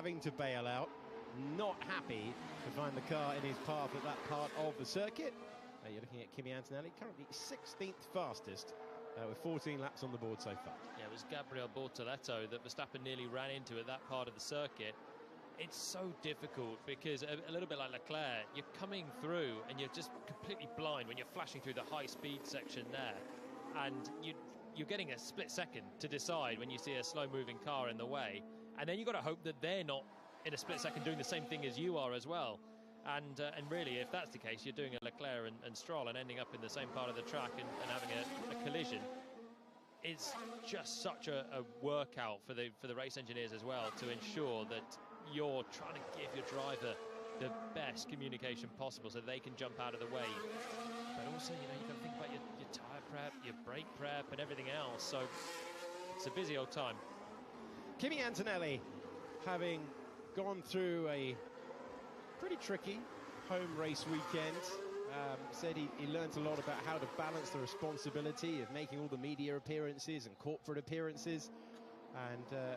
having to bail out, not happy to find the car in his path at that part of the circuit. You're looking at Kimi Antonelli, currently 16th fastest, with 14 laps on the board so far. Yeah, it was Gabriel Bortoleto that Verstappen nearly ran into at that part of the circuit. It's so difficult because a little bit like Leclerc, you're coming through and you're just completely blind when you're flashing through the high-speed section there. And you're getting a split second to decide when you see a slow-moving car in the way. And then you've got to hope that they're not in a split second doing the same thing as you are as well. And really, if that's the case, you're doing a Leclerc and Stroll and ending up in the same part of the track and having a collision. It's just such a workout for the race engineers as well to ensure that you're trying to give your driver the best communication possible so they can jump out of the way. But also, you've got to think about your tyre prep, your brake prep and everything else. So it's a busy old time. Kimi Antonelli, having gone through a pretty tricky home race weekend, said he learnt a lot about how to balance the responsibility of making all the media appearances and corporate appearances. And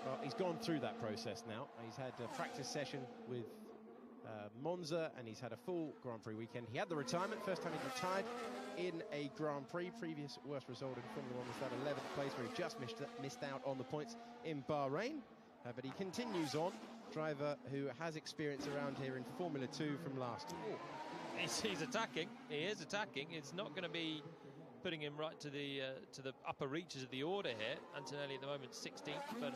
well, he's gone through that process now. He's had a practice session with Monza, and he's had a full Grand Prix weekend. He had the retirement, first time he retired in a Grand Prix. Previous worst result in Formula 1 was that 11th place where he just missed out on the points in Bahrain. But he continues on, driver who has experience around here in Formula 2 from last year. He's attacking. He is attacking. It's not going to be putting him right to the upper reaches of the order here. Antonelli at the moment 16th, but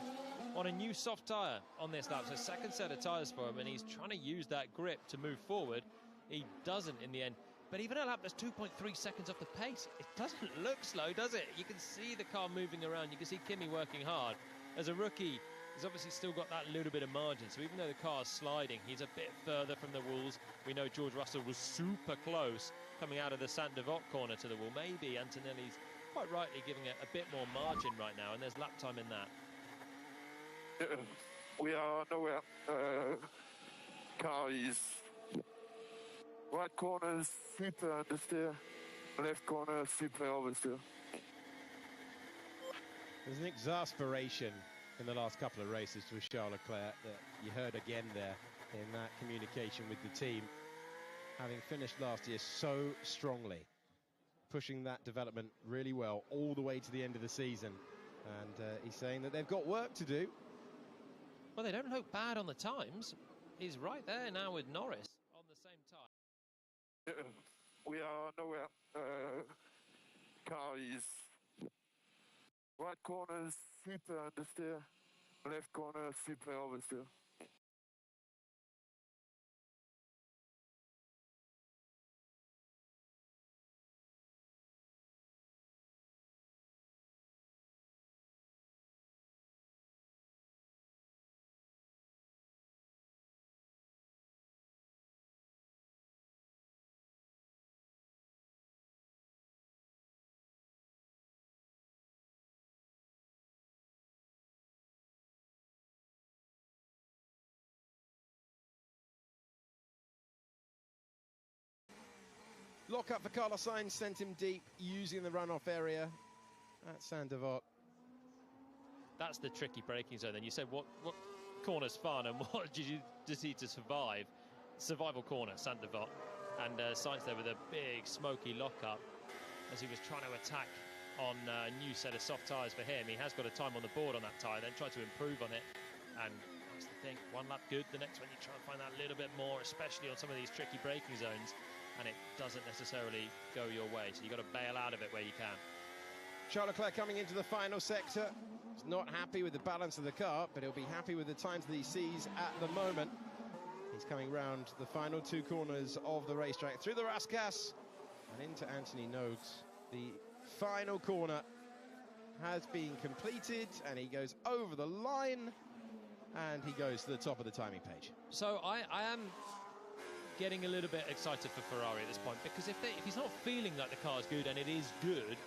on a new soft tyre on this lap. So second set of tyres for him, and he's trying to use that grip to move forward. He doesn't in the end. But even a lap that's 2.3 seconds off the pace, it doesn't look slow, does it? You can see the car moving around. You can see Kimi working hard. As a rookie, he's obviously still got that little bit of margin. So even though the car's sliding, he's a bit further from the walls. We know George Russell was super close coming out of the Sainte-Devote corner to the wall. Maybe Antonelli's quite rightly giving it a bit more margin right now, and there's lap time in that. We are nowhere. Car is right corner super understeer, left corner super oversteer. There's an exasperation in the last couple of races to Charles Leclerc that you heard again there in that communication with the team, having finished last year so strongly, pushing that development really well all the way to the end of the season. And he's saying that they've got work to do. Well, they don't look bad on the times. He's right there now with Norris on the same time. We are nowhere. Car is right corner super understeer, left corner super oversteer. Lock up for Carlos Sainz, sent him deep using the runoff area at Sainte-Devote. That's the tricky braking zone. Then you said what corner's fun and what did you just need to survive? Survival corner, Sainte-Devote, and Sainz there with a big smoky lockup as he was trying to attack on a new set of soft tyres for him. He has got a time on the board on that tyre, then tried to improve on it, and that's the thing. One lap good, the next one you try and find that little bit more, especially on some of these tricky braking zones, and it doesn't necessarily go your way, so you've got to bail out of it where you can. Charles Leclerc coming into the final sector. He's not happy with the balance of the car, but he'll be happy with the times that he sees at the moment. He's coming round the final two corners of the racetrack, through the Rascasse and into Anthony Nogues. The final corner has been completed, and he goes over the line, and he goes to the top of the timing page. So I am getting a little bit excited for Ferrari at this point, because if he's not feeling like the car's good, and it is good,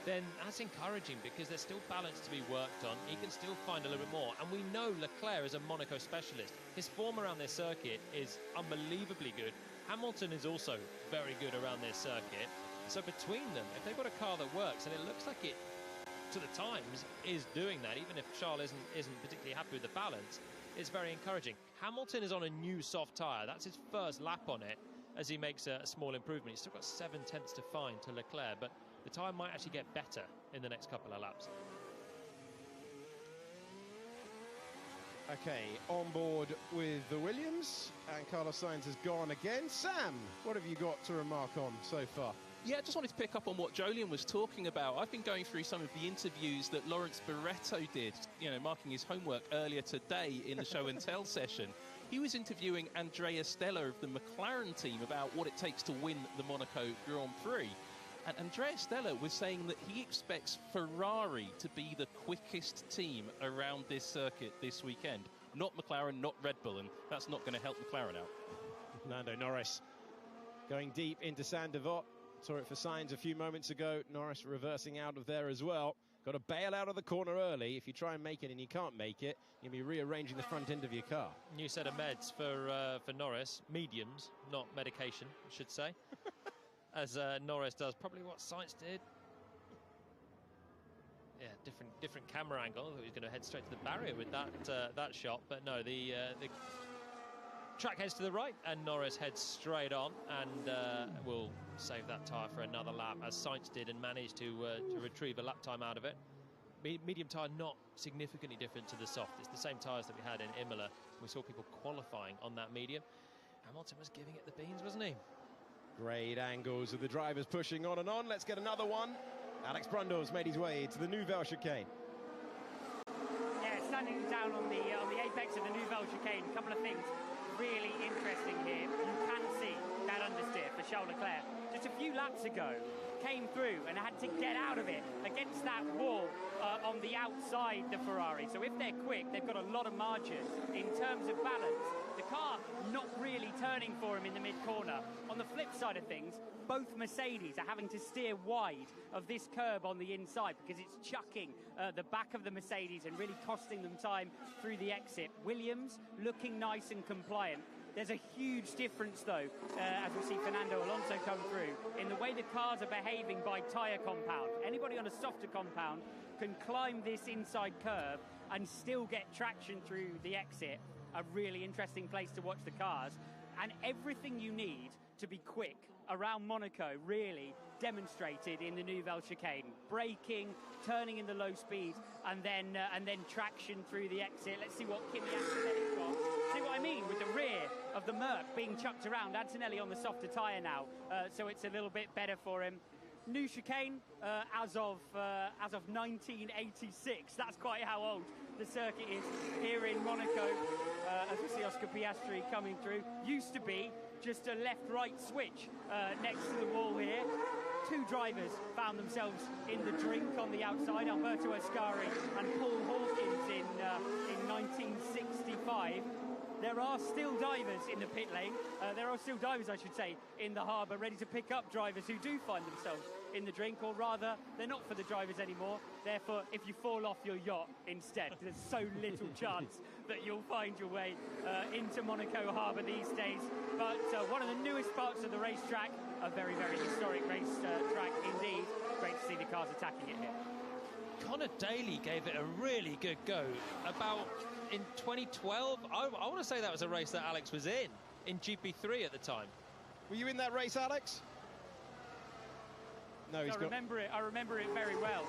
then that's encouraging, because there's still balance to be worked on. He can still find a little bit more. And we know Leclerc is a Monaco specialist. His form around this circuit is unbelievably good. Hamilton is also very good around this circuit. So between them, if they've got a car that works, and it looks like it, to the times, is doing that, even if Charles isn't particularly happy with the balance, it's very encouraging. Hamilton is on a new soft tyre. That's his first lap on it as he makes a small improvement. He's still got 7 tenths to find to Leclerc, but the tyre might actually get better in the next couple of laps. Okay, on board with the Williams, and Carlos Sainz has gone again. Sam, what have you got to remark on so far? Yeah, I just wanted to pick up on what Jolyon was talking about. I've been going through some of the interviews that Lawrence Barretto did, marking his homework earlier today in the show and tell session. He was interviewing Andrea Stella of the McLaren team about what it takes to win the Monaco Grand Prix. And Andrea Stella was saying that he expects Ferrari to be the quickest team around this circuit this weekend. Not McLaren, not Red Bull, and that's not going to help McLaren out. Lando Norris going deep into Saint-Devote. Saw it for Sainz a few moments ago. Norris reversing out of there as well. Got to bail out of the corner early. If you try and make it and you can't make it, you'll be rearranging the front end of your car. New set of meds for Norris. Mediums, not medication, I should say. As Norris does probably what Sainz did. Yeah, different camera angle. I thought he was going to head straight to the barrier with that shot, but no, the track heads to the right and Norris heads straight on, and will save that tyre for another lap, as Sainz did, and managed to retrieve a lap time out of it. Medium tyre not significantly different to the soft. It's the same tyres that we had in Imola. We saw people qualifying on that medium. Hamilton was giving it the beans, wasn't he? Great angles of the drivers pushing on and on. Let's get another one. Alex Brundle's made his way to the Nouvelle chicane. Yeah, standing down on the apex of the Nouvelle chicane. A couple of things really interesting here. You can see that understeer for Charles Leclerc just a few laps ago came through and had to get out of it against that wall on the outside the Ferrari. So if they're quick, they've got a lot of margin in terms of balance. The car not really turning for him in the mid-corner. On the flip side of things, both Mercedes are having to steer wide of this curb on the inside because it's chucking the back of the Mercedes and really costing them time through the exit. Williams looking nice and compliant. There's a huge difference, though, as we see Fernando Alonso come through, in the way the cars are behaving by tyre compound. Anybody on a softer compound can climb this inside curve and still get traction through the exit. A really interesting place to watch the cars. And everything you need to be quick around Monaco really demonstrated in the Nouvelle chicane. Braking, turning in the low speeds, and then traction through the exit. Let's see what Kimi Antonelli's got. See what I mean with the rear of the Merc being chucked around. Antonelli on the softer tyre now, so it's a little bit better for him. New chicane as of 1986. That's quite how old the circuit is here in Monaco. As we see Oscar Piastri coming through. Used to be just a left-right switch next to the wall here. Two drivers found themselves in the drink on the outside, Alberto Ascari and Paul Hawkins in 1965. There are still divers in the pit lane. There are still divers, I should say, in the harbour, ready to pick up drivers who do find themselves in the drink, or rather, they're not for the drivers anymore. Therefore, if you fall off your yacht instead, there's so little chance that you'll find your way into Monaco harbour these days. But one of the newest parts of the racetrack, a very, very historic race track indeed. Great to see the cars attacking it here. Connor Daly gave it a really good go. About in 2012, I want to say that was a race that Alex was in GP3 at the time. Were you in that race, Alex? No, I remember it very well.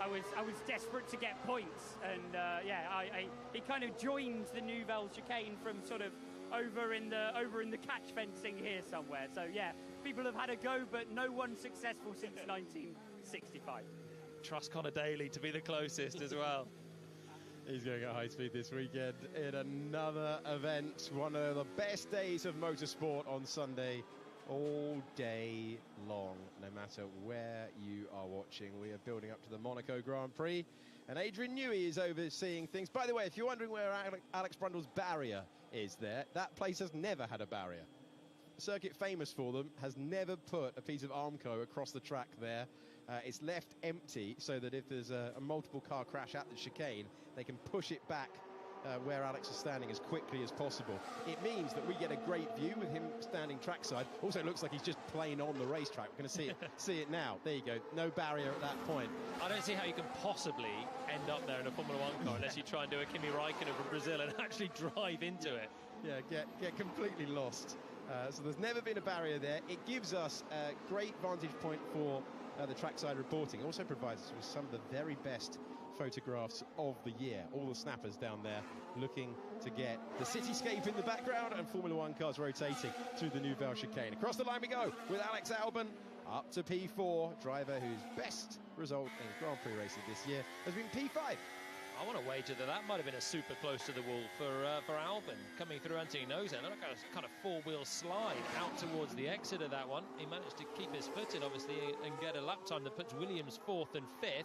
I was desperate to get points, and he kind of joined the Nouvelle chicane from sort of over in the catch fencing here somewhere. So yeah, people have had a go, but no one successful since 1965. Trust Connor Daly to be the closest as well. He's going at high speed this weekend in another event. One of the best days of motorsport on Sunday, all day long, no matter where you are watching. We are building up to the Monaco Grand Prix, and Adrian Newey is overseeing things. By the way, if you're wondering where Alex Brundle's barrier is there, that place has never had a barrier. A circuit famous for them has never put a piece of Armco across the track there. It's left empty so that if there's a multiple car crash at the chicane, they can push it back where Alex is standing as quickly as possible. It means that we get a great view with him standing trackside. Also, it looks like he's just playing on the racetrack. We're going to see it now. There you go. No barrier at that point. I don't see how you can possibly end up there in a Formula One car unless you try and do a Kimi Raikkonen from Brazil and actually drive into it. Yeah, get completely lost. So there's never been a barrier there. It gives us a great vantage point for the trackside reporting. It also provides us with some of the very best photographs of the year. All the snappers down there looking to get the cityscape in the background and Formula One cars rotating through the Nouvelle chicane. Across the line we go with Alex Albon up to P4, driver whose best result in Grand Prix races this year has been P5. I want to wager that might have been a super close to the wall for Albon. Coming through Anthony knows it. Look at a kind of four-wheel slide out towards the exit of that one. He managed to keep his foot in, obviously, and get a lap time that puts Williams 4th and 5th.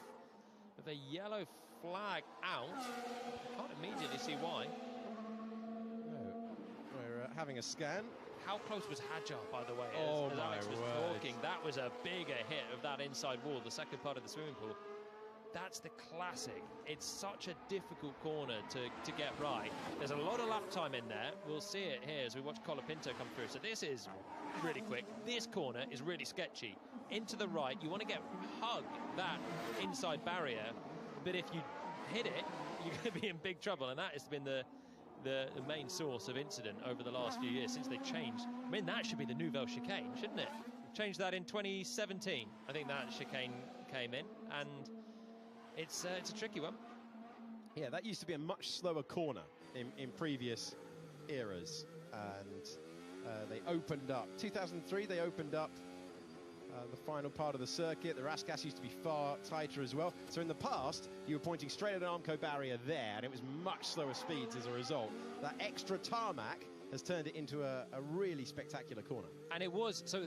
With a yellow flag out. Can't immediately see why. No. We're having a scan. How close was Hadjar, by the way, as Alex was talking? That was a bigger hit of that inside wall, the second part of the swimming pool. That's the classic. It's such a difficult corner to get right. There's a lot of lap time in there. We'll see it here as we watch Colapinto come through. So this is really quick. This corner is really sketchy. Into the right, you want to hug that inside barrier, but if you hit it, you're going to be in big trouble, and that has been the main source of incident over the last few years since they changed. I mean, that should be the Nouvelle chicane, shouldn't it? Changed that in 2017. I think that chicane came in, and it's a tricky one. Yeah, that used to be a much slower corner in previous eras, and they opened up. 2003, they opened up the final part of the circuit. The Rascasse used to be far tighter as well. So in the past, you were pointing straight at an Armco barrier there, and it was much slower speeds as a result. That extra tarmac has turned it into a really spectacular corner. And it was, so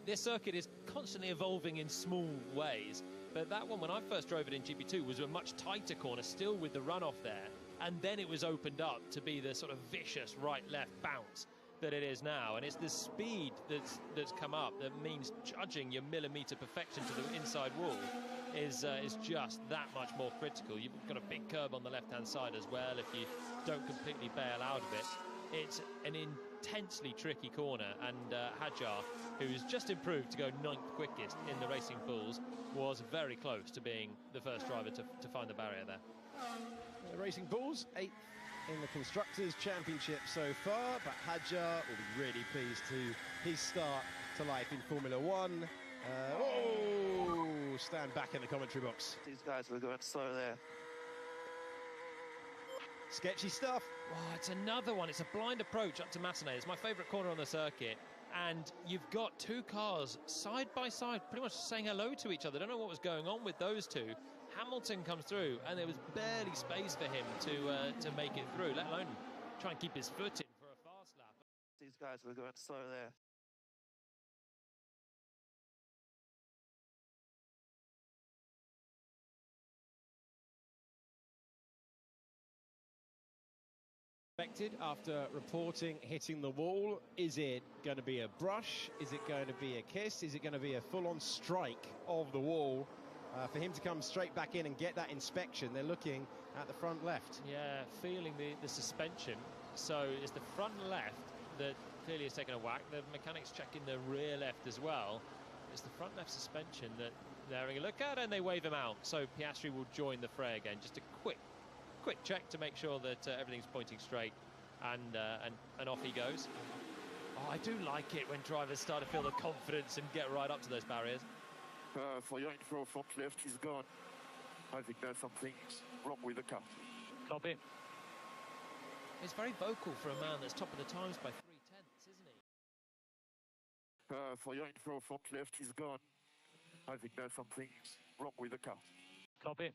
this circuit is constantly evolving in small ways. But that one, when I first drove it in GP2, was a much tighter corner, still with the runoff there. And then it was opened up to be the sort of vicious right-left bounce that it is now. And it's the speed that's come up that means judging your millimetre perfection to the inside wall is just that much more critical. You've got a big curb on the left-hand side as well if you don't completely bail out of it. It's an intensely tricky corner, and Hadjar, who's just improved to go 9th quickest in the Racing Bulls, was very close to being the first driver to find the barrier there. The Racing Bulls, 8th in the Constructors' Championship so far, but Hadjar will be really pleased to his start to life in Formula One. Stand back in the commentary box. These guys were going slow there. Sketchy stuff. Oh, it's another one. It's a blind approach up to Matinee. It's my favourite corner on the circuit. And you've got two cars side by side, pretty much saying hello to each other. I don't know what was going on with those two. Hamilton comes through, and there was barely space for him to make it through, let alone try and keep his foot in for a fast lap. These guys were going slow there. After reporting hitting the wall, is it going to be a brush? Is it going to be a kiss? Is it going to be a full-on strike of the wall? For him to come straight back in and get that inspection, they're looking at the front left. Yeah, feeling the suspension. So it's the front left that clearly has taken a whack. The mechanics checking the rear left as well. It's the front left suspension that they're having a look at, and they wave him out. So Piastri will join the fray again. Just a quick check to make sure that everything's pointing straight, and off he goes. Oh, I do like it when drivers start to feel the confidence and get right up to those barriers. For your info, front left is gone. I think there's something wrong with the car. Copy. He's very vocal for a man that's top of the times by 3/10, isn't he? For your info, front left is gone. I think there's something wrong with the car. Copy.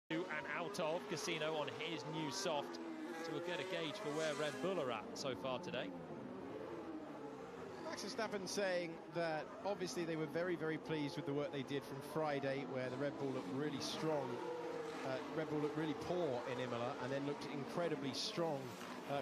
And out of Casino on his new soft, so we'll get a gauge for where Red Bull are at so far today. Max Verstappen saying that obviously they were very, very pleased with the work they did from Friday, where the Red Bull looked really strong. Red Bull looked really poor in Imola and then looked incredibly strong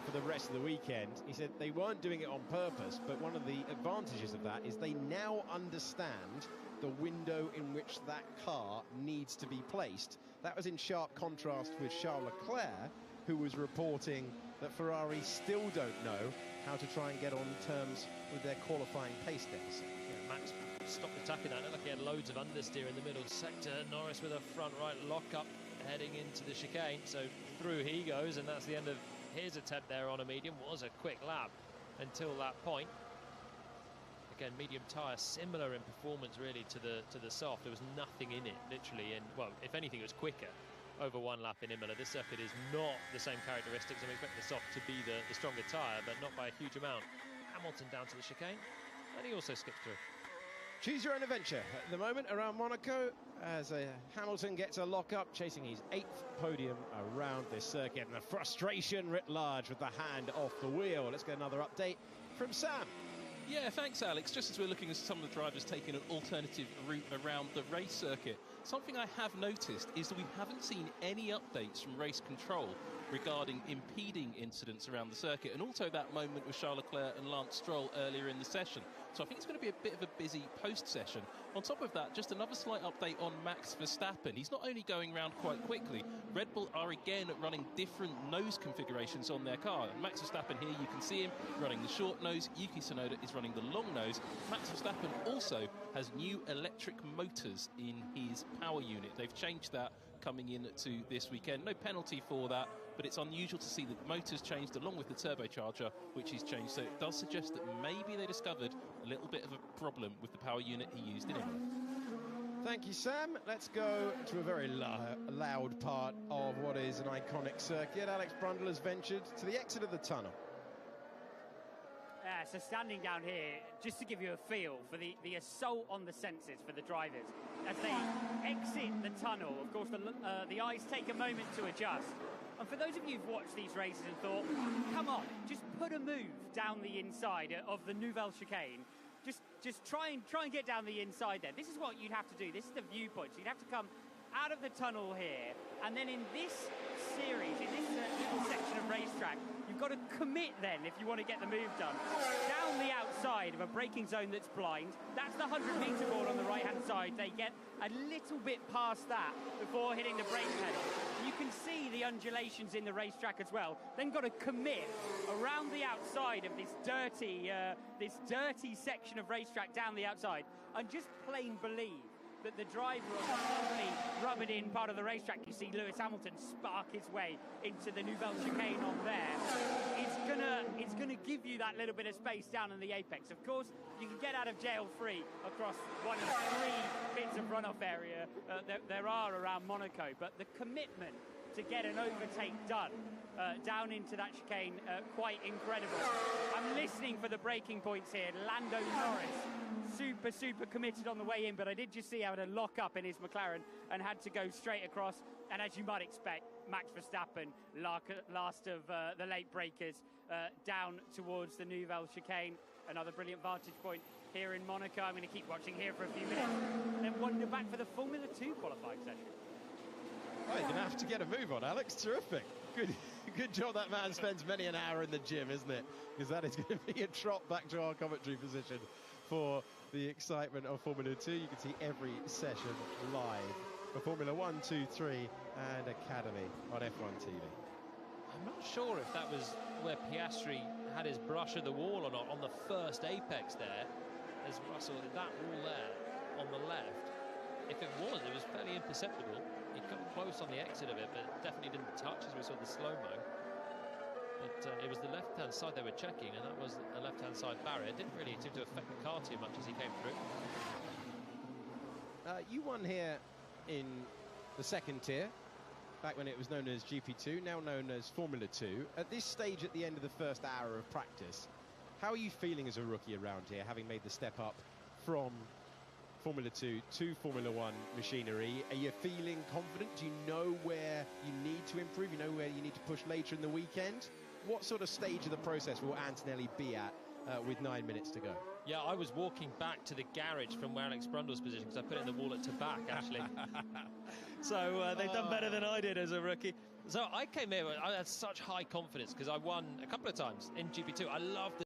for the rest of the weekend. He said they weren't doing it on purpose, but one of the advantages of that is they now understand the window in which that car needs to be placed. That was in sharp contrast with Charles Leclerc, who was reporting that Ferrari still don't know how to try and get on terms with their qualifying pace deficit. Yeah, Max stopped attacking that. It looked like he had loads of understeer in the middle sector. Norris with a front right lock-up heading into the chicane. So through he goes, and that's the end of his attempt there on a medium. Was a quick lap until that point. Again, medium tyre, similar in performance really to the soft. There was nothing in it, literally. And well, if anything, it was quicker over one lap in Imola. This circuit is not the same characteristics. I'm expecting the soft to be the stronger tyre, but not by a huge amount. Hamilton down to the chicane, and he also skips through. Choose your own adventure at the moment around Monaco as Hamilton gets a lock-up, chasing his 8th podium around this circuit. And the frustration writ large with the hand off the wheel. Let's get another update from Sam. Yeah, thanks, Alex. Just as we're looking at some of the drivers taking an alternative route around the race circuit, something I have noticed is that we haven't seen any updates from race control regarding impeding incidents around the circuit, and also that moment with Charles Leclerc and Lance Stroll earlier in the session. So I think it's going to be a bit of a busy post-session. On top of that, just another slight update on Max Verstappen. He's not only going around quite quickly, Red Bull are again running different nose configurations on their car. And Max Verstappen here, you can see him running the short nose. Yuki Tsunoda is running the long nose. Max Verstappen also has new electric motors in his power unit. They've changed that coming into this weekend. No penalty for that, but it's unusual to see the motors changed along with the turbocharger, which is changed. So it does suggest that maybe they discovered a little bit of a problem with the power unit he used in Imola. Thank you, Sam. Let's go to a very loud part of what is an iconic circuit. Alex Brundle has ventured to the exit of the tunnel. So standing down here, just to give you a feel for the assault on the senses for the drivers. As they exit the tunnel, of course, the eyes take a moment to adjust. And for those of you who've watched these races and thought, come on, just put a move down the inside of the Nouvelle Chicane. Just try and get down the inside there. This is what you'd have to do. This is the viewpoint. So you'd have to come out of the tunnel here, and then in this series, in this little section of racetrack, you've got to commit then if you want to get the move done. Down the outside of a braking zone that's blind, that's the 100-metre board on the right-hand side. They get a little bit past that before hitting the brake pedal. You can see the undulations in the racetrack as well. Then got to commit around the outside of this dirty section of racetrack down the outside, and just plain believe that the driver on the lovely rubbered-in part of the racetrack, you see Lewis Hamilton spark his way into the Nouvelle Chicane on there. It's gonna give you that little bit of space down in the apex. Of course, you can get out of jail free across one of 3 bits of runoff area there are around Monaco, but the commitment to get an overtake done down into that chicane, quite incredible. I'm listening for the braking points here. Lando Norris, super committed on the way in, but I did just see how to lock up in his McLaren and had to go straight across. And as you might expect, Max Verstappen, last of the late breakers, down towards the Nouvelle Chicane. Another brilliant vantage point here in Monaco. I'm going to keep watching here for a few minutes, and then wander back for the Formula 2 qualifying session. Oh, you're going to have to get a move on, Alex. Terrific. Good job that man spends many an hour in the gym, isn't it? Because that is going to be a trot back to our commentary position for the excitement of Formula 2. You can see every session live for Formula 1, 2, 3 and Academy on F1 TV. I'm not sure if that was where Piastri had his brush of the wall or not on the first apex there, as Russell did that wall there on the left. If it was fairly imperceptible. He got close on the exit of it, but definitely didn't touch as we saw the slow-mo. But it was the left-hand side they were checking, and that was a left-hand side barrier. It didn't really seem to affect the car too much as he came through. You won here in the second tier, back when it was known as GP2, now known as Formula 2. At this stage, at the end of the first hour of practice, how are you feeling as a rookie around here, having made the step up from Formula 2 to Formula 1 machinery? Are you feeling confident? Do you know where you need to improve? You know where you need to push later in the weekend? What sort of stage of the process will Antonelli be at with 9 minutes to go? Yeah, I was walking back to the garage from where Alex Brundle's position because I put it in the wall at back, actually. So they've done better than I did as a rookie. So I came here, I had such high confidence because I won a couple of times in GP2. I love the